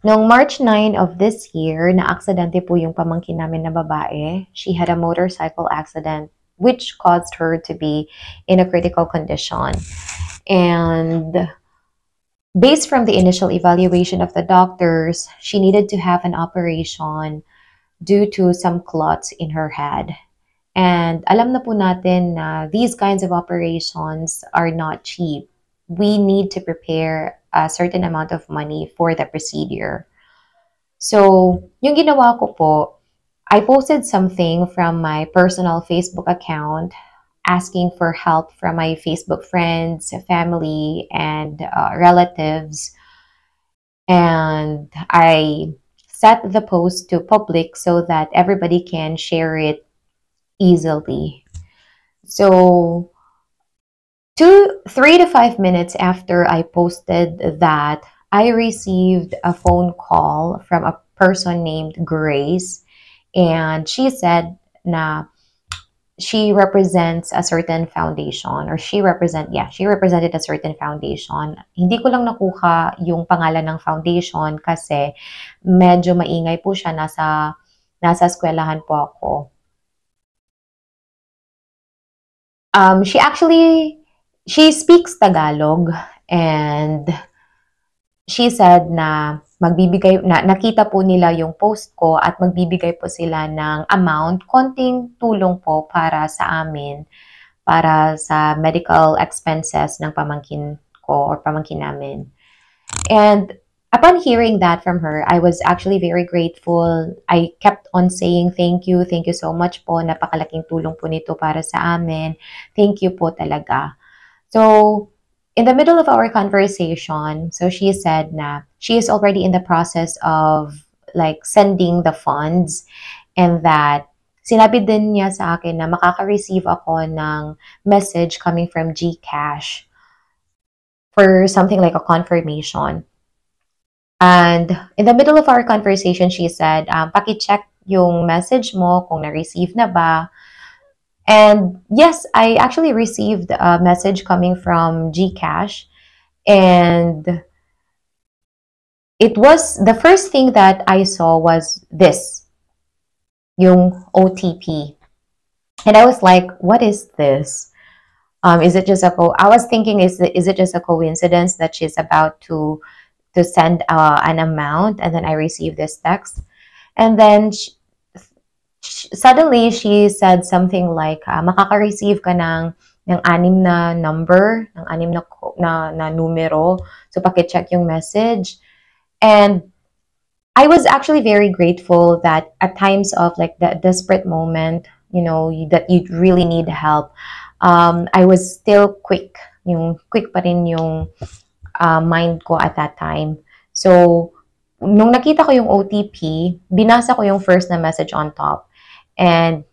Noong March 9 of this year, na-aksidente po yung pamangkin namin na babae. She had a motorcycle accident which caused her to be in a critical condition. And based from the initial evaluation of the doctors, she needed to have an operation due to some clots in her head. And alam na po natin na these kinds of operations are not cheap. We need to prepare a certain amount of money for the procedure. So, yung ginawa ko po, I posted something from my personal Facebook account asking for help from my Facebook friends, family, and relatives. And I set the post to public so that everybody can share it easily. So, 3 to 5 minutes after I posted that, I received a phone call from a person named Grace, and she said na she represents a certain foundation, or she represented a certain foundation. Hindi ko lang nakuha yung pangalan ng foundation kasi medyo maingay po siya, nasa eskwelahan po ako. She speaks Tagalog, and she said na nakita po nila yung post ko at magbibigay po sila ng amount, konting tulong po para sa amin, para sa medical expenses ng pamangkin ko or pamangkin namin. And upon hearing that from her, I was actually very grateful. I kept on saying thank you so much po, napakalaking tulong po nito para sa amin. Thank you po talaga. So, in the middle of our conversation, so she said na she is already in the process of like sending the funds, and that sinabi din niya sa akin na makaka-receive ako ng message coming from GCash for something like a confirmation. And in the middle of our conversation, she said, paki-check yung message mo kung na-receive na ba. And yes, I actually received a message coming from GCash, and it was the first thing that I saw was this, yung OTP. And I was like, what is this? Is it just I was thinking, is it just a coincidence that she's about to send an amount, and then I received this text? And then suddenly she said something like, makaka-receive ka ng 6 na number, ng 6 na numero. So, paki-check yung message. And I was actually very grateful that at times of like the desperate moment, that you really need help, I was still quick. Quick pa rin yung mind ko at that time. So, nung nakita ko yung OTP, binasa ko yung first na message on top. And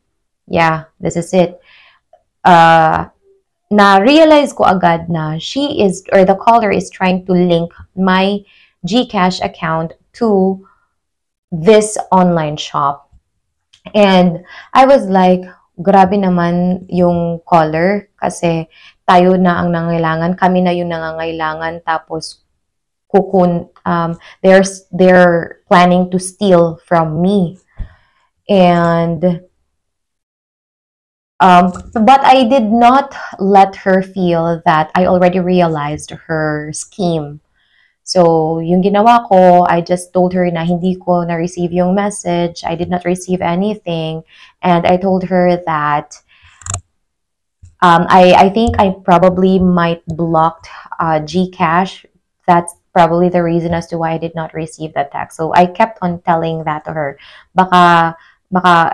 yeah, this is it. Na-realize ko agad na the caller is trying to link my GCash account to this online shop. And I was like, grabe naman yung caller, kasi tayo na ang nangailangan, kami na yung nangangailangan, tapos they're planning to steal from me. And but I did not let her feel that I already realized her scheme. So, yung ginawa ko, I just told her na hindi ko na-receive yung message. I did not receive anything. And I told her that I think I probably might blocked GCash. That's probably the reason as to why I did not receive that text. So, I kept on telling that to her. Baka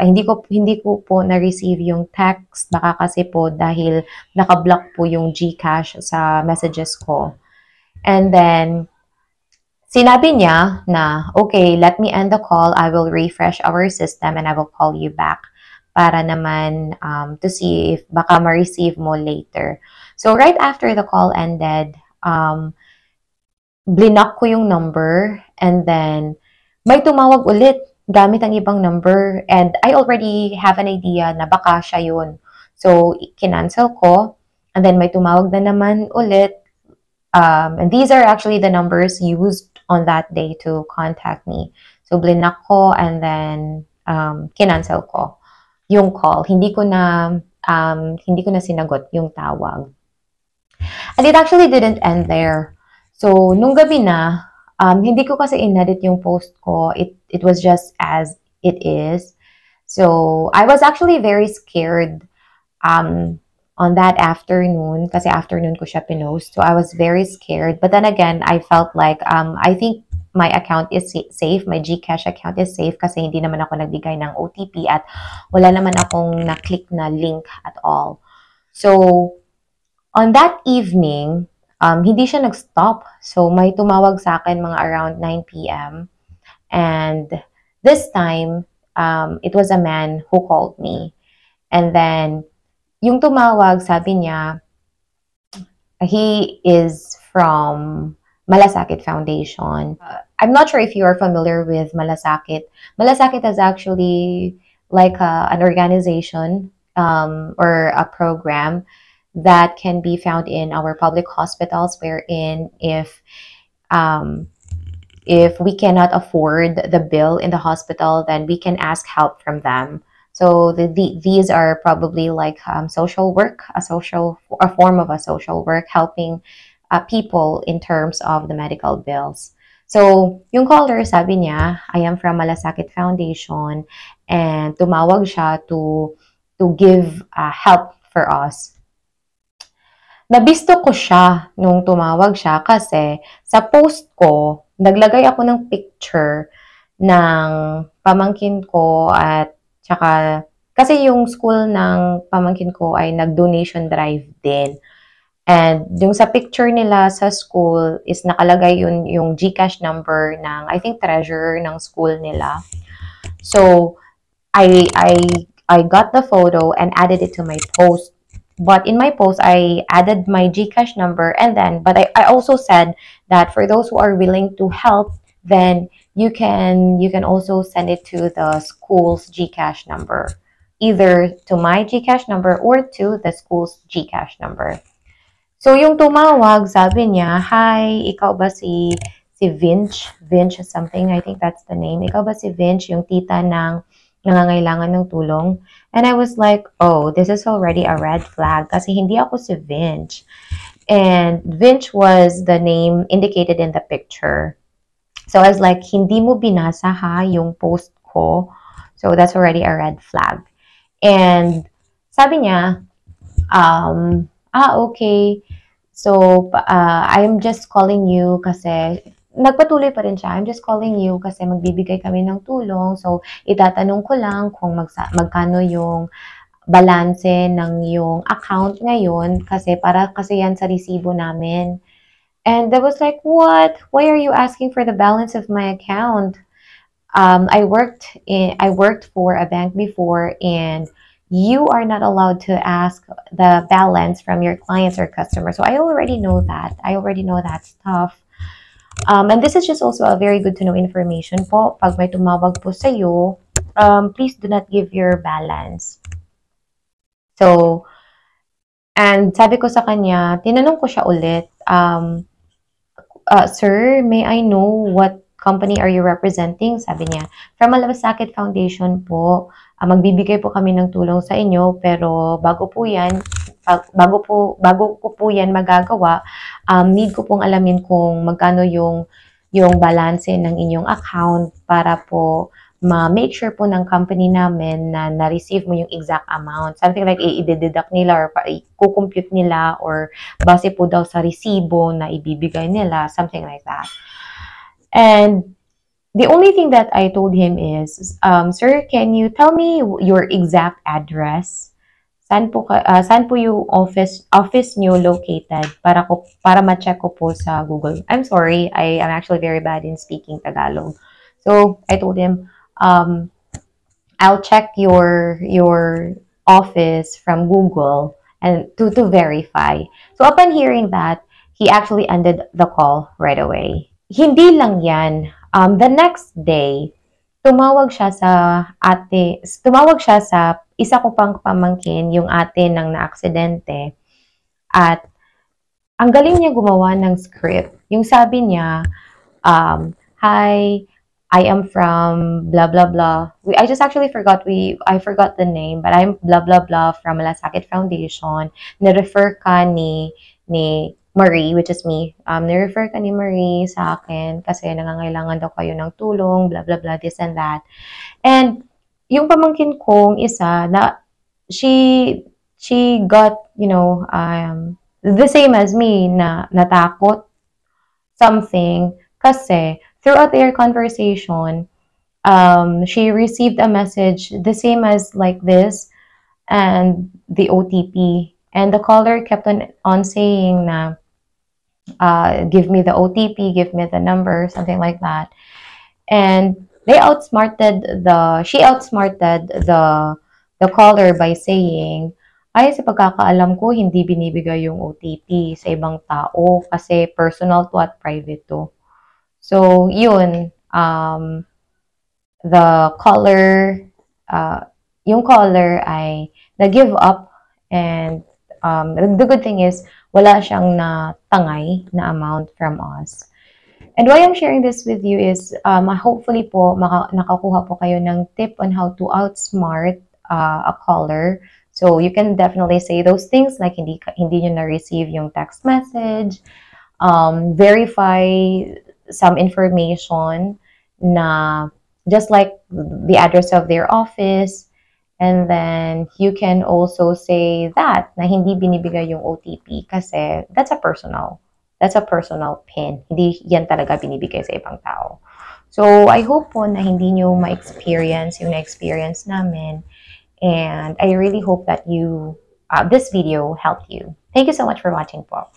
hindi ko po na-receive yung text, baka kasi po dahil naka-block po yung GCash sa messages ko. And then sinabi niya na, okay, let me end the call, I will refresh our system and I will call you back para naman to see if baka ma-receive mo later. So right after the call ended, blinak ko yung number, and then may tumawag ulit gamit ang ibang number, and I already have an idea na baka siya yun. So, kinancel ko, and then may tumawag na naman ulit, and these are actually the numbers used on that day to contact me. So, blinak ko and then kinancel ko yung call. Hindi ko na sinagot yung tawag. And it actually didn't end there. So, nung gabi na, hindi ko kasi inedit yung post ko. It was just as it is. So, I was actually very scared on that afternoon kasi afternoon ko siya pinost. So, I was very scared. But then again, I felt like, I think my account is safe, my GCash account is safe kasi hindi naman ako nagbigay ng OTP at wala naman akong na-click na link at all. So, on that evening, hindi siya nag-stop. So, may tumawag sa akin mga around 9 p.m. And this time, it was a man who called me. And then, yung tumawag, sabi niya, he is from Malasakit Foundation. I'm not sure if you are familiar with Malasakit. Malasakit is actually like an organization or a program that can be found in our public hospitals, wherein if we cannot afford the bill in the hospital, then we can ask help from them. So these are probably like social work, a form of a social work, helping people in terms of the medical bills. So, yung caller, sabi niya, I am from Malasakit Foundation, and tumawag siya to give help for us. Nabisto ko siya nung tumawag siya kasi sa post ko, naglagay ako ng picture ng pamangkin ko at saka, kasi yung school ng pamangkin ko ay nag-donation drive din. And yung sa picture nila sa school is nakalagay yung GCash number ng, I think, treasurer ng school nila. So, I got the photo and added it to my post. But in my post, I added my GCash number but I also said that for those who are willing to help, then you can also send it to the school's GCash number, either to my GCash number or to the school's GCash number. So, yung tumawag, sabi niya, hi, ikaw ba si Vince? Vince something, I think that's the name. Ikaw ba si Vince, yung tita ng nangangailangan ng tulong? And I was like, oh, this is already a red flag kasi hindi ako si Vince. And Vince was the name indicated in the picture. So, I was like, hindi mo binasa ha yung post ko. So, that's already a red flag. And sabi niya, okay. So, I'm just calling you kasi, nagpatuloy pa rin siya. I'm just calling you kasi magbibigay kami ng tulong. So, itatanong ko lang kung magkano yung balanse ng yung account ngayon kasi yan sa resibo namin. And I was like, what? Why are you asking for the balance of my account? I worked for a bank before, and you are not allowed to ask the balance from your clients or customers. So I already know that. I already know that stuff. And this is just also a very good to know information po. Pag may tumawag po sa'yo, please do not give your balance. So, and sabi ko sa kanya, tinanong ko siya ulit, sir, may I know what company are you representing? Sabi niya, from Malasakit Foundation po, magbibigay po kami ng tulong sa inyo, pero bago ko po yan magagawa, need ko pong alamin kung magkano yung balance ng inyong account para po ma-make sure po ng company namin na na-receive mo yung exact amount. Something like i-deduct nila or i-compute nila or base po daw sa resibo na ibibigay nila, something like that. And the only thing that I told him is, sir, can you tell me your exact address? Saan po yung office nyo located para ma-check ko po sa Google? I'm sorry, I am actually very bad in speaking Tagalog. So I told him, I'll check your office from Google and to verify. So upon hearing that, he actually ended the call right away. Hindi lang yan. The next day, tumawag siya sa isa ko pang pamangkin, yung ate ng naaksidente. At ang galing niya gumawa ng script. Yung sabi niya, Hi, I am from blah blah blah. I just actually forgot I forgot the name, but I'm blah blah blah from Malasakit Foundation. Na-refer ka ni Marie, which is me. Na-refer ka ni Marie sa akin kasi nangangailangan daw kayo ng tulong, blah blah blah, this and that. And yung pamangkin kong isa na she she got, the same as me na natakot something kasi throughout their conversation, she received a message the same as like this and the OTP. And the caller kept on saying na, give me the OTP, give me the number, something like that. And she outsmarted the caller by saying, ay, sa pagkakaalam ko, hindi binibigay yung OTP sa ibang tao kasi personal to at private to. So, yun, the caller, yung caller ay nag-give up and the good thing is, wala siyang natangay na amount from us. And why I'm sharing this with you is hopefully po nakakuha po kayo ng tip on how to outsmart a caller. So you can definitely say those things like hindi nyo na-receive yung text message, verify some information na just like the address of their office, and then you can also say that na hindi binibigay yung OTP kasi that's a personal pin. Hindi yan talaga binibigay sa ibang tao. So, I hope po na hindi nyo ma-experience yung na-experience namin. And I really hope that this video helped you. Thank you so much for watching po.